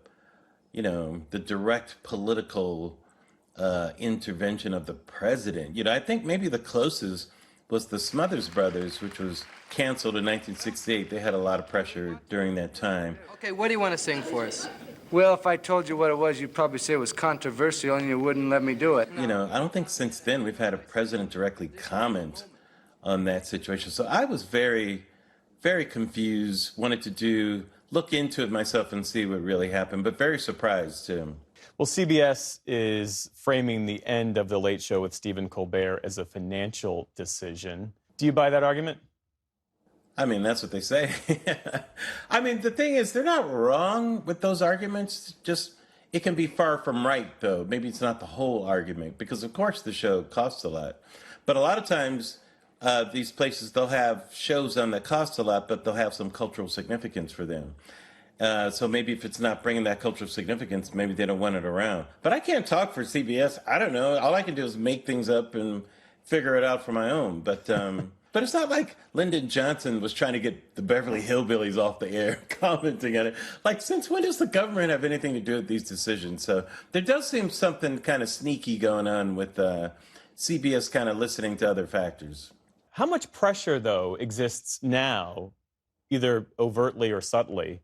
you know, the direct political intervention of the president. You know, I think maybe the closest was the Smothers Brothers, which was canceled in 1968. They had a lot of pressure during that time. Okay, what do you want to sing for us? Well, if I told you what it was, you'd probably say it was controversial and you wouldn't let me do it. You know, I don't think since then we've had a president directly comment on that situation. So I was very, very confused, wanted to look into it myself and see what really happened, but very surprised too. Well, CBS is framing the end of The Late Show with Stephen Colbert as a financial decision. Do you buy that argument? I mean, that's what they say. I mean, the thing is, they're not wrong with those arguments. Just, it can be far from right, though. Maybe it's not the whole argument, because, of course, the show costs a lot. But a lot of times, these places, they'll have shows on that cost a lot, but they'll have some cultural significance for them. So maybe if it's not bringing that cultural significance, maybe they don't want it around. But I can't talk for CBS. I don't know. All I can do is make things up and figure it out for my own. But but it's not like Lyndon Johnson was trying to get the Beverly Hillbillies off the air, commenting on it. Like, since when does the government have anything to do with these decisions? So there does seem something kind of sneaky going on with CBS kind of listening to other factors. How much pressure, though, exists now, either overtly or subtly,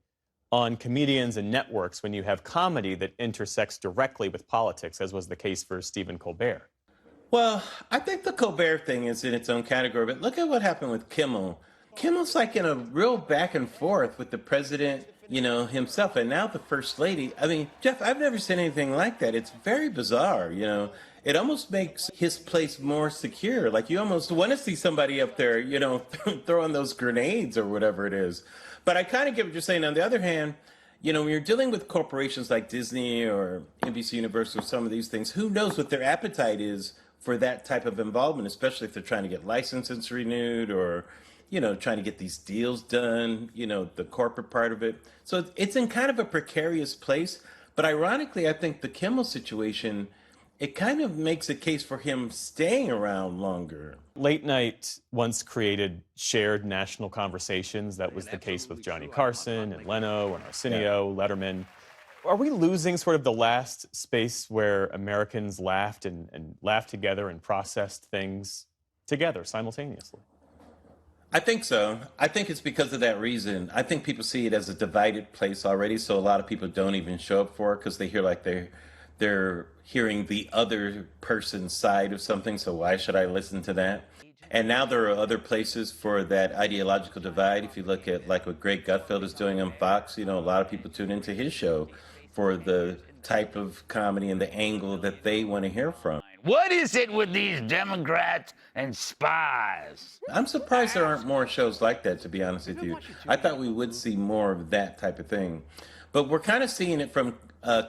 on comedians and networks when you have comedy that intersects directly with politics, as was the case for Stephen Colbert? Well, I think the Colbert thing is in its own category, but look at what happened with Kimmel. Kimmel's like in a real back and forth with the president, you know, himself, and now the first lady. I mean, Jeff, I've never seen anything like that. It's very bizarre, you know. It almost makes his place more secure. Like, you almost want to see somebody up there, you know, throwing those grenades or whatever it is. But I kind of get what you're saying. On the other hand, you know, when you're dealing with corporations like Disney or NBC Universal, some of these things, who knows what their appetite is for that type of involvement, especially if they're trying to get licenses renewed or, you know, trying to get these deals done, you know, the corporate part of it. So it's in kind of a precarious place. But ironically, I think the Kimmel situation, it kind of makes a case for him staying around longer. Late night once created shared national conversations. That was the case with Johnny Carson and Leno and Arsenio, Letterman. Are we losing sort of the last space where Americans laughed and laughed together and processed things together simultaneously? I think so. I think it's because of that reason. I think people see it as a divided place already, so a lot of people don't even show up for it because they hear like they're hearing the other person's side of something, so why should I listen to that? And now there are other places for that ideological divide. If you look at like what Greg Gutfeld is doing on Fox, a lot of people tune into his show for the type of comedy and the angle that they want to hear from. What is it with these Democrats and spies? I'm surprised there aren't more shows like that, to be honest with you. I thought we would see more of that type of thing. But we're kind of seeing it from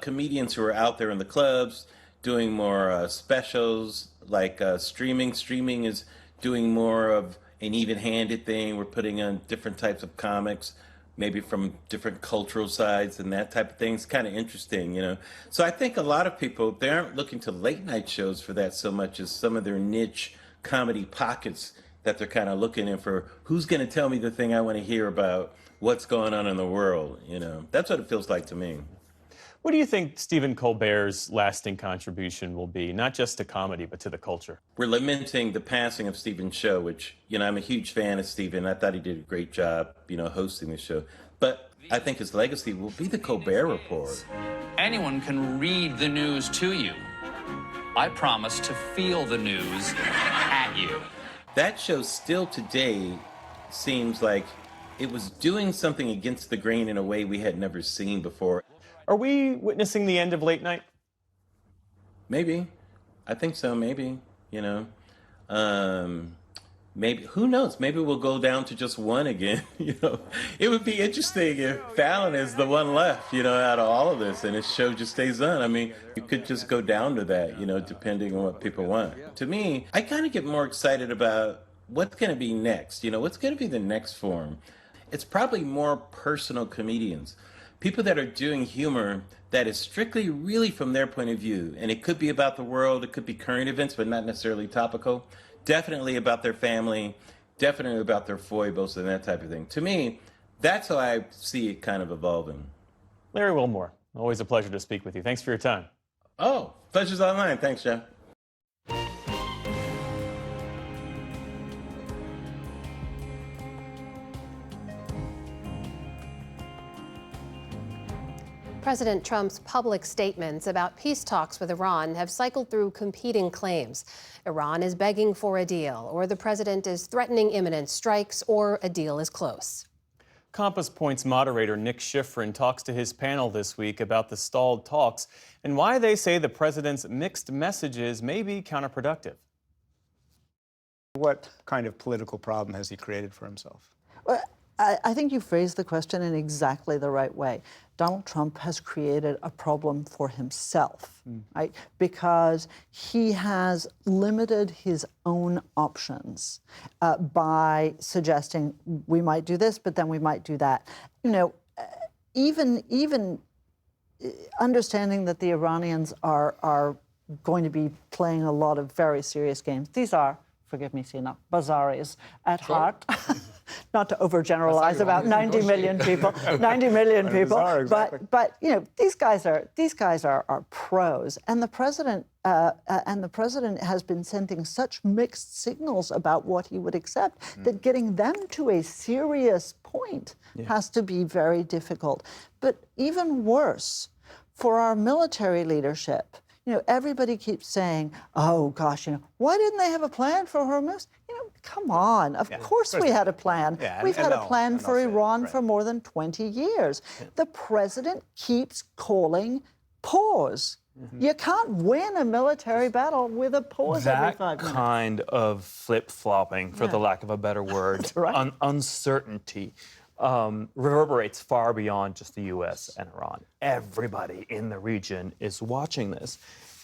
comedians who are out there in the clubs doing more specials, like streaming. Streaming is doing more of an even-handed thing. We're putting on different types of comics, maybe from different cultural sides and that type of thing. It's kind of interesting, So I think a lot of people, they aren't looking to late-night shows for that so much as some of their niche comedy pockets that they're kind of looking in for. Who's going to tell me the thing I want to hear about what's going on in the world, That's what it feels like to me. What do you think Stephen Colbert's lasting contribution will be, not just to comedy, but to the culture? We're lamenting the passing of Stephen's show, which, I'm a huge fan of Stephen. I thought he did a great job, hosting the show. But I think his legacy will be the Colbert Report. Anyone can read the news to you. I promise to feel the news at you. That show still today seems like it was doing something against the grain in a way we had never seen before. Are we witnessing the end of late night? Maybe. I think so, maybe, Maybe, who knows? Maybe we'll go down to just one again, It would be interesting if Fallon is the one left, out of all of this, and his show just stays on. I mean, you could just go down to that, depending on what people want. To me, I kind of get more excited about what's going to be next, what's going to be the next form. It's probably more personal comedians. People that are doing humor that is strictly really from their point of view. And it could be about the world, it could be current events, but not necessarily topical. Definitely about their family, definitely about their foibles and that type of thing. To me, that's how I see it kind of evolving. Larry Wilmore, always a pleasure to speak with you. Thanks for your time. Oh, pleasure's all mine. Thanks, Jeff. President Trump's public statements about peace talks with Iran have cycled through competing claims. Iran is begging for a deal, or the president is threatening imminent strikes, or a deal is close. Compass Point's moderator Nick Schifrin talks to his panel this week about the stalled talks and why they say the president's mixed messages may be counterproductive. What kind of political problem has he created for himself? Well, I think you phrased the question in exactly the right way. Donald Trump has created a problem for himself, right? Because he has limited his own options by suggesting we might do this, but then we might do that. Even understanding that the Iranians are going to be playing a lot of very serious games. These are, forgive me, Sina, bazaris at heart. Not to overgeneralize about 90 million people, 90 million people, but these guys are pros, and the president has been sending such mixed signals about what he would accept that getting them to a serious point has to be very difficult. But even worse, for our military leadership, everybody keeps saying, oh gosh, why didn't they have a plan for Hormuz? Come on, of course we had a plan. We've had a plan for Iran for more than 20 years. The president keeps calling pause. You can't win a military battle with a pause every 5 minutes. That kind of flip-flopping, for the lack of a better word, uncertainty, reverberates far beyond just the U.S. and Iran. Everybody in the region is watching this.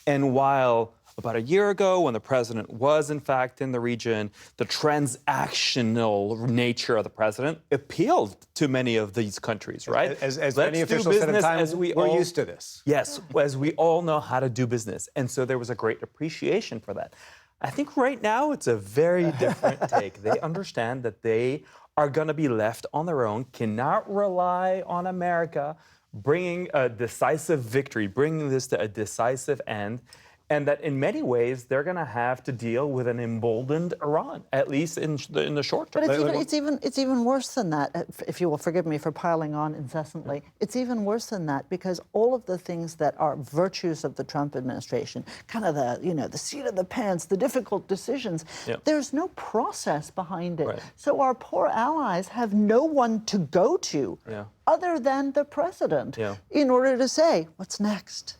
And while about a year ago, when the president was, in fact, in the region, the transactional nature of the president appealed to many of these countries, right? As many officials said at the time, we're used to this. Yes, as we all know how to do business. And so there was a great appreciation for that. I think right now it's a very different take. They understand that they are going to be left on their own, cannot rely on America bringing a decisive victory, bringing this to a decisive end, and that in many ways they're going to have to deal with an emboldened Iran, at least in the short term. But it's even worse than that, if you will forgive me for piling on incessantly. It's even worse than that because all of the things that are virtues of the Trump administration, kind of the seat of the pants, the difficult decisions, there's no process behind it. Right. So our poor allies have no one to go to other than the president in order to say, what's next?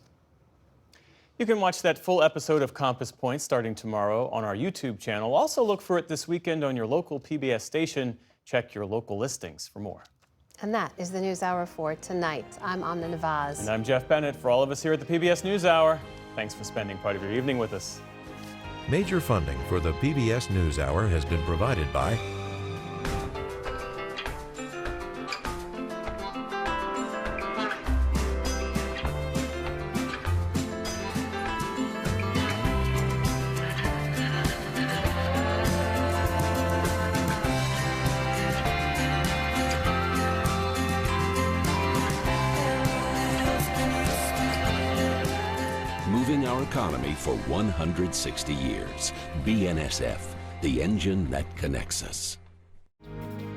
You can watch that full episode of Compass Point starting tomorrow on our YouTube channel. Also look for it this weekend on your local PBS station. Check your local listings for more. And that is the NewsHour for tonight. I'm Amna Nawaz. And I'm Jeff Bennett. For all of us here at the PBS NewsHour, thanks for spending part of your evening with us. Major funding for the PBS NewsHour has been provided by moving our economy for 160 years. BNSF, the engine that connects us.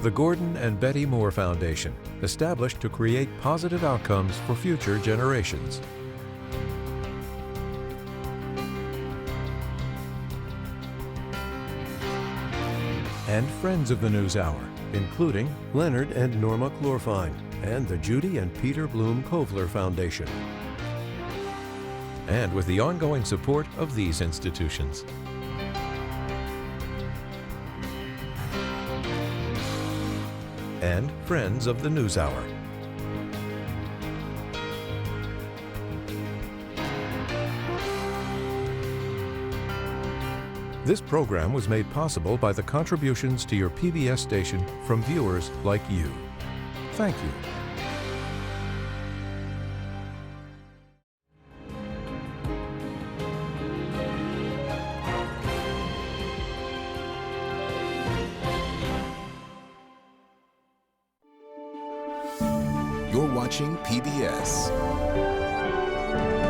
the Gordon and Betty Moore Foundation, established to create positive outcomes for future generations. And friends of the NewsHour, including Leonard and Norma Chlorfine and the Judy and Peter Bloom Kovler Foundation. And with the ongoing support of these institutions. And friends of the NewsHour. This program was made possible by the contributions to your PBS station from viewers like you. Thank you. You're watching PBS.